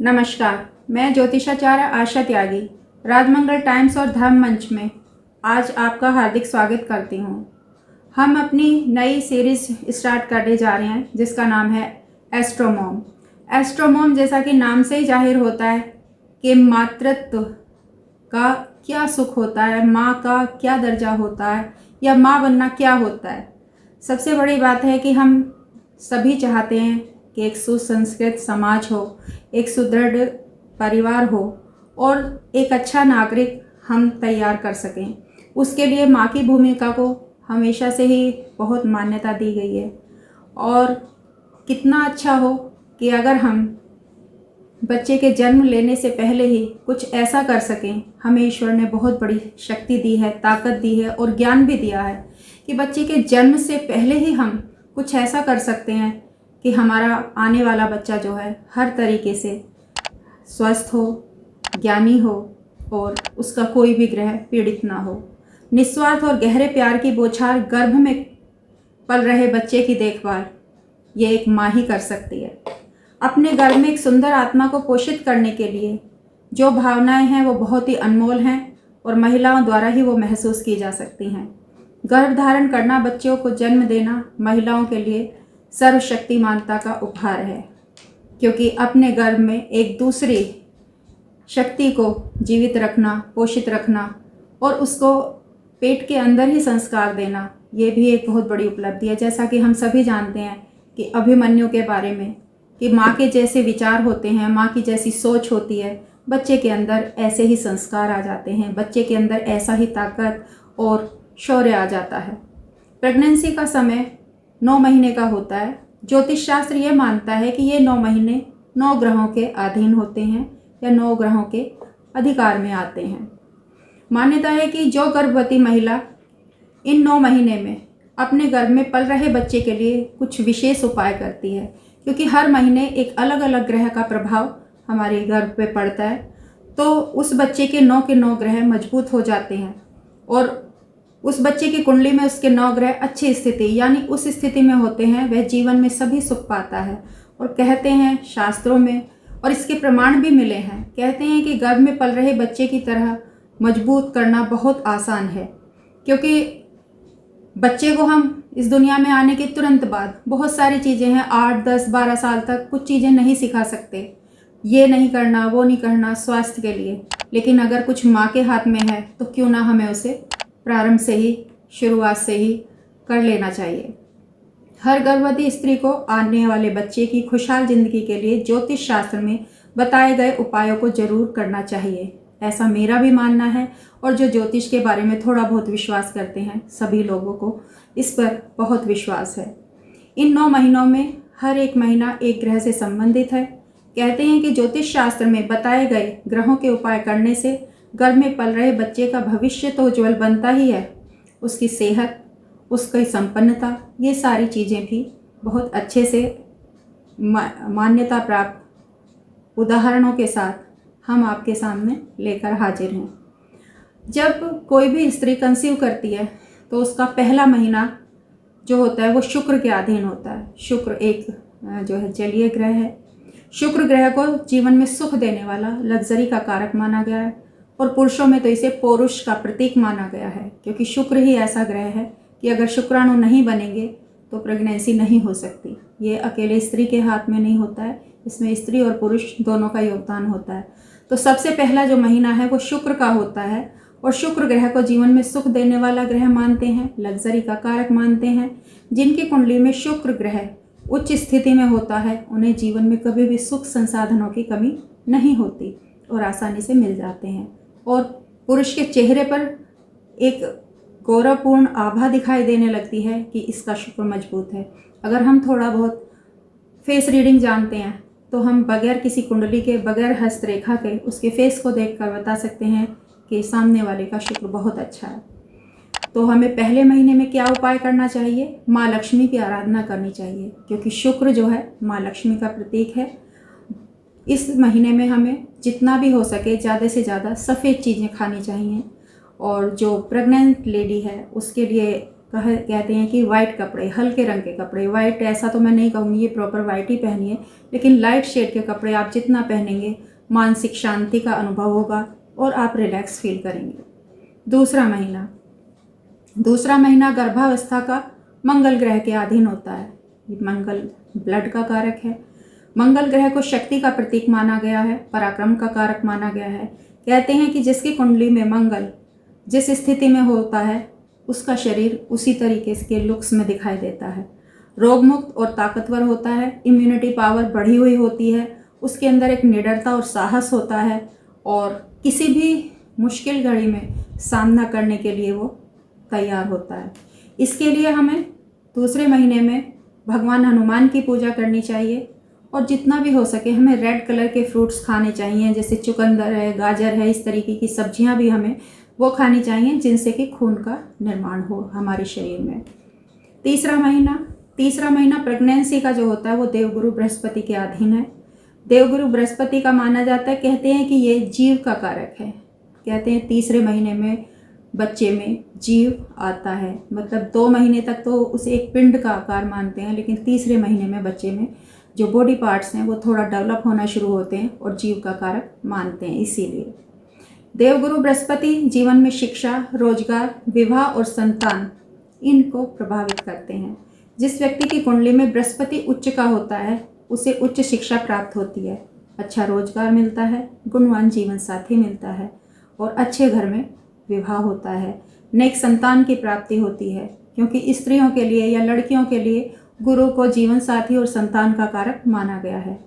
नमस्कार। मैं ज्योतिषाचार्य आशा त्यागी राजमंगल टाइम्स और धर्म मंच में आज आपका हार्दिक स्वागत करती हूँ। हम अपनी नई सीरीज स्टार्ट करने जा रहे हैं जिसका नाम है एस्ट्रोमॉम। एस्ट्रोमॉम जैसा कि नाम से ही जाहिर होता है कि मातृत्व का क्या सुख होता है, माँ का क्या दर्जा होता है या माँ बनना क्या होता है। सबसे बड़ी बात है कि हम सभी चाहते हैं कि एक सुसंस्कृत समाज हो, एक सुदृढ़ परिवार हो और एक अच्छा नागरिक हम तैयार कर सकें। उसके लिए माँ की भूमिका को हमेशा से ही बहुत मान्यता दी गई है और कितना अच्छा हो कि अगर हम बच्चे के जन्म लेने से पहले ही कुछ ऐसा कर सकें। हमें ईश्वर ने बहुत बड़ी शक्ति दी है, ताकत दी है और ज्ञान भी दिया है कि बच्चे के जन्म से पहले ही हम कुछ ऐसा कर सकते हैं कि हमारा आने वाला बच्चा जो है हर तरीके से स्वस्थ हो, ज्ञानी हो और उसका कोई भी ग्रह पीड़ित ना हो। निस्वार्थ और गहरे प्यार की बौछार गर्भ में पल रहे बच्चे की देखभाल ये एक माँ ही कर सकती है। अपने गर्भ में एक सुंदर आत्मा को पोषित करने के लिए जो भावनाएं हैं वो बहुत ही अनमोल हैं और महिलाओं द्वारा ही वो महसूस की जा सकती हैं। गर्भ धारण करना, बच्चों को जन्म देना महिलाओं के लिए सर्वशक्तिमानता का उपहार है, क्योंकि अपने गर्भ में एक दूसरी शक्ति को जीवित रखना, पोषित रखना और उसको पेट के अंदर ही संस्कार देना, ये भी एक बहुत बड़ी उपलब्धि है। जैसा कि हम सभी जानते हैं कि अभिमन्यु के बारे में कि माँ के जैसे विचार होते हैं, माँ की जैसी सोच होती है, बच्चे के अंदर ऐसे ही संस्कार आ जाते हैं, बच्चे के अंदर ऐसा ही ताकत और शौर्य आ जाता है। प्रेगनेंसी का समय 9 महीने का होता है। ज्योतिष शास्त्र ये मानता है कि ये 9 महीने 9 ग्रहों के अधीन होते हैं या 9 ग्रहों के अधिकार में आते हैं। मान्यता है कि जो गर्भवती महिला इन 9 महीने में अपने गर्भ में पल रहे बच्चे के लिए कुछ विशेष उपाय करती है, क्योंकि हर महीने एक अलग अलग ग्रह का प्रभाव हमारे गर्भ पे पड़ता है, तो उस बच्चे के 9 के 9 ग्रह मजबूत हो जाते हैं और उस बच्चे की कुंडली में उसके 9 ग्रह अच्छी स्थिति यानी उस स्थिति में होते हैं, वह जीवन में सभी सुख पाता है। और कहते हैं शास्त्रों में, और इसके प्रमाण भी मिले हैं, कहते हैं कि गर्भ में पल रहे बच्चे की तरह मजबूत करना बहुत आसान है, क्योंकि बच्चे को हम इस दुनिया में आने के तुरंत बाद बहुत सारी चीज़ें हैं, 8, 10, 12 साल तक कुछ चीज़ें नहीं सिखा सकते, ये नहीं करना, वो नहीं करना स्वास्थ्य के लिए। लेकिन अगर कुछ माँ के हाथ में है तो क्यों ना हमें उसे प्रारंभ से ही, शुरुआत से ही कर लेना चाहिए। हर गर्भवती स्त्री को आने वाले बच्चे की खुशहाल जिंदगी के लिए ज्योतिष शास्त्र में बताए गए उपायों को जरूर करना चाहिए, ऐसा मेरा भी मानना है। और जो ज्योतिष के बारे में थोड़ा बहुत विश्वास करते हैं, सभी लोगों को इस पर बहुत विश्वास है। इन 9 महीनों में हर एक महीना एक ग्रह से संबंधित है। कहते हैं कि ज्योतिष शास्त्र में बताए गए ग्रहों के उपाय करने से गर्भ में पल रहे बच्चे का भविष्य तो उज्ज्वल बनता ही है, उसकी सेहत, उसकी संपन्नता, ये सारी चीज़ें भी बहुत अच्छे से मान्यता प्राप्त उदाहरणों के साथ हम आपके सामने लेकर हाजिर हैं। जब कोई भी स्त्री कंसीव करती है तो उसका पहला महीना जो होता है वो शुक्र के अधीन होता है। शुक्र एक जो है जलीय ग्रह है। शुक्र ग्रह को जीवन में सुख देने वाला, लग्जरी का कारक माना गया है और पुरुषों में तो इसे पौरुष का प्रतीक माना गया है, क्योंकि शुक्र ही ऐसा ग्रह है कि अगर शुक्राणु नहीं बनेंगे तो प्रेगनेंसी नहीं हो सकती। ये अकेले स्त्री के हाथ में नहीं होता है, इसमें स्त्री और पुरुष दोनों का योगदान होता है। तो सबसे पहला जो महीना है वो शुक्र का होता है और शुक्र ग्रह को जीवन में सुख देने वाला ग्रह मानते हैं, लग्जरी का कारक मानते हैं। जिनकी कुंडली में शुक्र ग्रह उच्च स्थिति में होता है उन्हें जीवन में कभी भी सुख संसाधनों की कमी नहीं होती और आसानी से मिल जाते हैं। और पुरुष के चेहरे पर एक गौरवपूर्ण आभा दिखाई देने लगती है कि इसका शुक्र मजबूत है। अगर हम थोड़ा बहुत फेस रीडिंग जानते हैं तो हम बगैर किसी कुंडली के, बगैर हस्तरेखा के उसके फेस को देखकर बता सकते हैं कि सामने वाले का शुक्र बहुत अच्छा है। तो हमें पहले महीने में क्या उपाय करना चाहिए? माँ लक्ष्मी की आराधना करनी चाहिए, क्योंकि शुक्र जो है माँ लक्ष्मी का प्रतीक है। इस महीने में हमें जितना भी हो सके ज़्यादा से ज़्यादा सफ़ेद चीज़ें खानी चाहिए और जो प्रेग्नेंट लेडी है उसके लिए कहते हैं कि वाइट कपड़े, हल्के रंग के कपड़े, वाइट ऐसा तो मैं नहीं कहूँगी ये प्रॉपर वाइट ही पहनिए, लेकिन लाइट शेड के कपड़े आप जितना पहनेंगे मानसिक शांति का अनुभव होगा और आप रिलैक्स फील करेंगे। दूसरा महीना गर्भावस्था का मंगल ग्रह के अधीन होता है। मंगल ब्लड का कारक है। मंगल ग्रह को शक्ति का प्रतीक माना गया है, पराक्रम का कारक माना गया है। कहते हैं कि जिसकी कुंडली में मंगल जिस स्थिति में होता है उसका शरीर उसी तरीके के लुक्स में दिखाई देता है। रोग मुक्त और ताकतवर होता है, इम्यूनिटी पावर बढ़ी हुई होती है, उसके अंदर एक निडरता और साहस होता है और किसी भी मुश्किल घड़ी में सामना करने के लिए वो तैयार होता है। इसके लिए हमें दूसरे महीने में भगवान हनुमान की पूजा करनी चाहिए और जितना भी हो सके हमें रेड कलर के फ्रूट्स खाने चाहिए, जैसे चुकंदर है, गाजर है, इस तरीके की सब्जियां भी हमें वो खानी चाहिए जिनसे कि खून का निर्माण हो हमारे शरीर में। तीसरा महीना प्रेगनेंसी का जो होता है वो देवगुरु बृहस्पति के अधीन है। देवगुरु बृहस्पति का माना जाता है, कहते हैं कि ये जीव का कारक है। कहते हैं तीसरे महीने में बच्चे में जीव आता है, मतलब 2 महीने तक तो उसे एक पिंड का आकार मानते हैं, लेकिन तीसरे महीने में बच्चे में जो बॉडी पार्ट्स हैं वो थोड़ा डेवलप होना शुरू होते हैं और जीव का कारक मानते हैं। इसीलिए देवगुरु बृहस्पति जीवन में शिक्षा, रोजगार, विवाह और संतान इनको प्रभावित करते हैं। जिस व्यक्ति की कुंडली में बृहस्पति उच्च का होता है उसे उच्च शिक्षा प्राप्त होती है, अच्छा रोजगार मिलता है, गुणवान जीवन साथी मिलता है और अच्छे घर में विवाह होता है। नेक संतान की प्राप्ति होती है, क्योंकि स्त्रियों के लिए या लड़कियों के लिए गुरु को जीवन साथी और संतान का कारक माना गया है।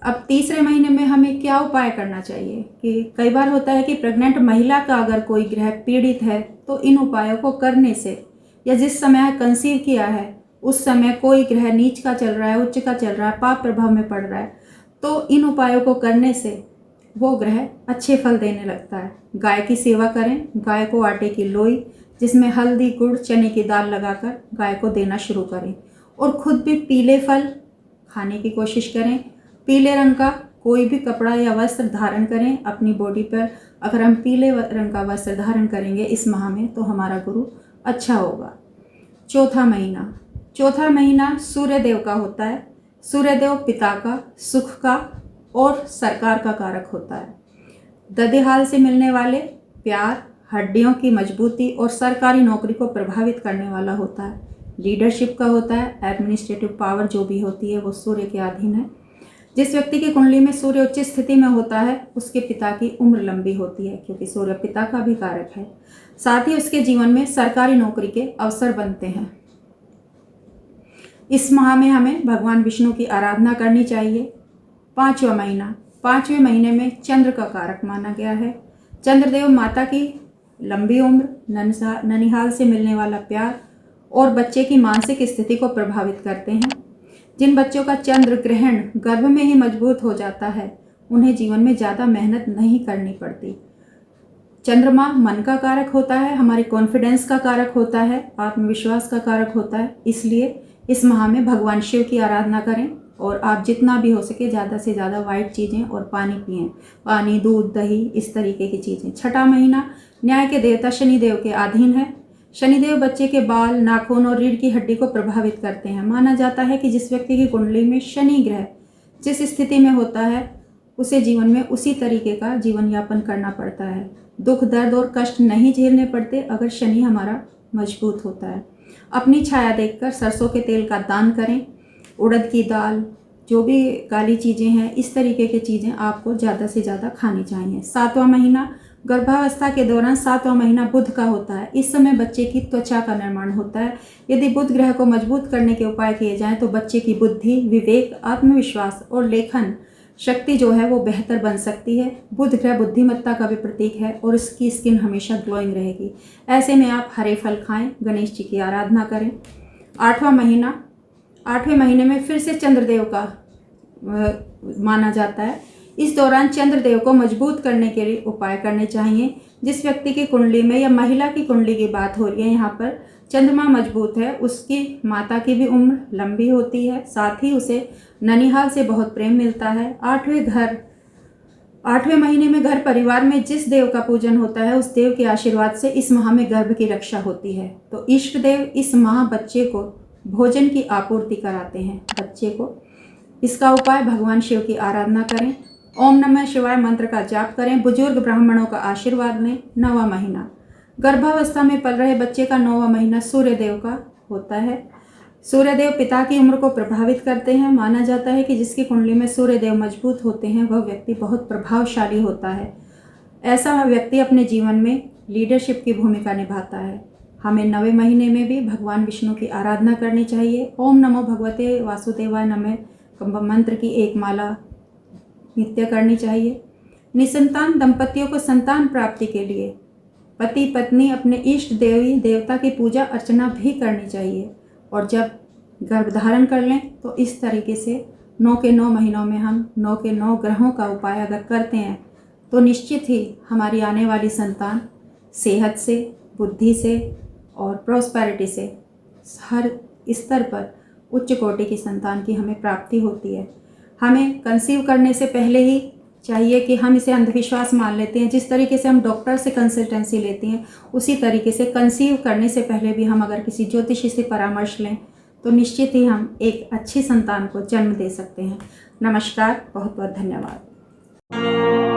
अब तीसरे महीने में हमें क्या उपाय करना चाहिए कि कई बार होता है कि प्रेग्नेंट महिला का अगर कोई ग्रह पीड़ित है तो इन उपायों को करने से, या जिस समय कंसीव किया है उस समय कोई ग्रह नीच का चल रहा है, उच्च का चल रहा है, पाप प्रभाव में पड़ रहा है, तो इन उपायों को करने से वो ग्रह अच्छे फल देने लगता है। गाय की सेवा करें, गाय को आटे की लोई जिसमें हल्दी, गुड़, चने की दाल लगाकर गाय को देना शुरू करें और खुद भी पीले फल खाने की कोशिश करें। पीले रंग का कोई भी कपड़ा या वस्त्र धारण करें अपनी बॉडी पर। अगर हम पीले रंग का वस्त्र धारण करेंगे इस माह में तो हमारा गुरु अच्छा होगा। चौथा महीना सूर्यदेव का होता है। सूर्यदेव पिता का, सुख का और सरकार का कारक होता है। ददिहाल से मिलने वाले प्यार, हड्डियों की मजबूती और सरकारी नौकरी को प्रभावित करने वाला होता है। लीडरशिप का होता है, एडमिनिस्ट्रेटिव पावर जो भी होती है वो सूर्य के अधीन है। जिस व्यक्ति की कुंडली में सूर्य उच्च स्थिति में होता है उसके पिता की उम्र लंबी होती है, क्योंकि सूर्य पिता का भी कारक है। साथ ही उसके जीवन में सरकारी नौकरी के अवसर बनते हैं। इस माह में हमें भगवान विष्णु की आराधना करनी चाहिए। पांचवें महीने में चंद्र का कारक माना गया है। चंद्रदेव माता की लंबी उम्र, ननिहाल से मिलने वाला प्यार और बच्चे की मानसिक स्थिति को प्रभावित करते हैं। जिन बच्चों का चंद्र ग्रहण गर्भ में ही मजबूत हो जाता है उन्हें जीवन में ज़्यादा मेहनत नहीं करनी पड़ती। चंद्रमा मन का कारक होता है, हमारे कॉन्फिडेंस का कारक होता है, आत्मविश्वास का कारक होता है। इसलिए इस माह में भगवान शिव की आराधना करें और आप जितना भी हो सके ज़्यादा से ज़्यादा वाइट चीज़ें और पानी पिएं, पानी, दूध, दही, इस तरीके की चीज़ें। छठा महीना न्याय के देवता शनिदेव के अधीन है। शनिदेव बच्चे के बाल, नाखून और रीढ़ की हड्डी को प्रभावित करते हैं। माना जाता है कि जिस व्यक्ति की कुंडली में शनि ग्रह जिस स्थिति में होता है उसे जीवन में उसी तरीके का जीवन यापन करना पड़ता है। दुख, दर्द और कष्ट नहीं झेलने पड़ते अगर शनि हमारा मजबूत होता है। अपनी छाया देखकर सरसों के तेल का दान करें। उड़द की दाल, जो भी काली चीज़ें हैं, इस तरीके की चीज़ें आपको ज़्यादा से ज़्यादा खानी चाहिए। 7वां महीना गर्भावस्था के दौरान 7वां महीना बुध का होता है। इस समय बच्चे की त्वचा का निर्माण होता है। यदि बुध ग्रह को मजबूत करने के उपाय किए जाएं तो बच्चे की बुद्धि, विवेक, आत्मविश्वास और लेखन शक्ति जो है वो बेहतर बन सकती है। बुध ग्रह बुद्धिमत्ता का भी प्रतीक है और इसकी स्किन हमेशा ग्लोइंग रहेगी। ऐसे में आप हरे फल खाएं, गणेश जी की आराधना करें। 8वें महीने में फिर से चंद्रदेव का माना जाता है। इस दौरान चंद्रदेव को मजबूत करने के लिए उपाय करने चाहिए। जिस व्यक्ति की कुंडली में या महिला की कुंडली की बात हो रही है, यहाँ पर चंद्रमा मजबूत है, उसकी माता की भी उम्र लंबी होती है, साथ ही उसे ननिहाल से बहुत प्रेम मिलता है। 8वें महीने में घर परिवार में जिस देव का पूजन होता है उस देव के आशीर्वाद से इस माह में गर्भ की रक्षा होती है। तो इष्ट देव इस माह बच्चे को भोजन की आपूर्ति कराते हैं बच्चे को। इसका उपाय भगवान शिव की आराधना करें, ओम नमः शिवाय मंत्र का जाप करें, बुजुर्ग ब्राह्मणों का आशीर्वाद लें। 9वां महीना गर्भावस्था में पल रहे बच्चे का 9वां महीना सूर्य देव का होता है। सूर्य देव पिता की उम्र को प्रभावित करते हैं। माना जाता है कि जिसकी कुंडली में सूर्य देव मजबूत होते हैं वह व्यक्ति बहुत प्रभावशाली होता है। ऐसा व्यक्ति अपने जीवन में लीडरशिप की भूमिका निभाता है। हमें 9वें महीने में भी भगवान विष्णु की आराधना करनी चाहिए। ओम नमो भगवते वासुदेवाय नमः मंत्र की एक माला नित्य करनी चाहिए। निसंतान दंपतियों को संतान प्राप्ति के लिए पति पत्नी अपने इष्ट देवी देवता की पूजा अर्चना भी करनी चाहिए। और जब गर्भधारण कर लें तो इस तरीके से 9 के 9 महीनों में हम 9 के 9 ग्रहों का उपाय अगर करते हैं तो निश्चित ही हमारी आने वाली संतान सेहत से, बुद्धि से और प्रॉस्पेरिटी से हर स्तर पर उच्च कोटि की संतान की हमें प्राप्ति होती है। हमें कंसीव करने से पहले ही चाहिए कि हम इसे अंधविश्वास मान लेते हैं। जिस तरीके से हम डॉक्टर से कंसल्टेंसी लेते हैं उसी तरीके से कंसीव करने से पहले भी हम अगर किसी ज्योतिषी से परामर्श लें तो निश्चित ही हम एक अच्छी संतान को जन्म दे सकते हैं। नमस्कार, बहुत बहुत धन्यवाद।